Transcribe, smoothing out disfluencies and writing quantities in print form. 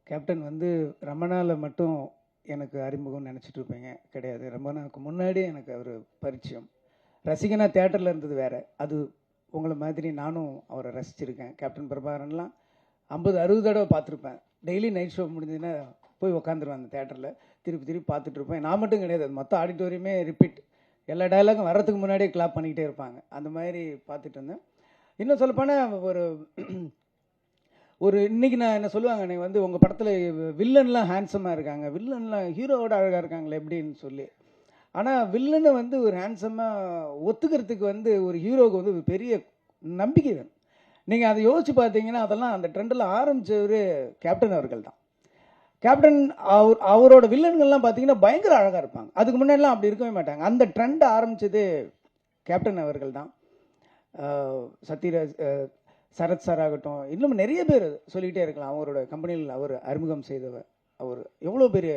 Captain வந்து ரமணாவில் மட்டும் எனக்கு அறிமுகம் நினச்சிட்டு இருப்பீங்க, கிடையாது. ரமணாவுக்கு முன்னாடியே எனக்கு அவர் பரிச்சயம். ரசிகனா தேட்டரில் இருந்தது வேறு. அது உங்களை மாதிரி நானும் அவரை ரசிச்சிருக்கேன். கேப்டன் பிரபாகரன்லாம் 50-60 தடவை பார்த்துருப்பேன். டெய்லி நைட் ஷோ முடிஞ்சதுன்னா போய் உக்காந்துருவேன் அந்த தேட்டரில். திருப்பி திருப்பி பார்த்துட்டு இருப்பேன். நான் மட்டும் கிடையாது, அது மொத்த ஆடிட்டோரியமே ரிப்பீட். எல்லா டைலாகும் வர்றதுக்கு முன்னாடியே கிளாப் பண்ணிக்கிட்டே இருப்பாங்க. அந்த மாதிரி பார்த்துட்டு இருந்தேன். இன்னும் சொல்லப்போனால் ஒரு இன்னைக்கு நான் என்ன சொல்லுவாங்க, நீ வந்து உங்கள் படத்தில் வில்லன்லாம் ஹேண்ட்ஸமாக இருக்காங்க, வில்லன்லாம் ஹீரோவோட அழகாக இருக்காங்களே எப்படின்னு சொல்லி. ஆனால் வில்லனை வந்து ஒரு ஹேண்ட்ஸமாக ஒத்துக்கிறதுக்கு வந்து ஒரு ஹீரோவுக்கு வந்து ஒரு பெரிய நம்பிக்கை வேணும். நீங்கள் அதை யோசிச்சு பார்த்தீங்கன்னா அதெல்லாம் அந்த ட்ரெண்டில் ஆரம்பித்தவர் கேப்டன் அவர்கள் தான். கேப்டன் அவரோட வில்லன்கள்லாம் பார்த்தீங்கன்னா பயங்கர அழகாக இருப்பாங்க. அதுக்கு முன்னாடிலாம் அப்படி இருக்கவே மாட்டாங்க. அந்த ட்ரெண்ட் ஆரம்பித்தது கேப்டன் அவர்கள் தான். சத்யராஜ், சரத் சார் ஆகட்டும், இன்னும் நிறைய பேர் சொல்லிக்கிட்டே இருக்கலாம். அவரோட கம்பெனியில் அவர் அறிமுகம் செய்தவர். அவர் எவ்வளோ பெரிய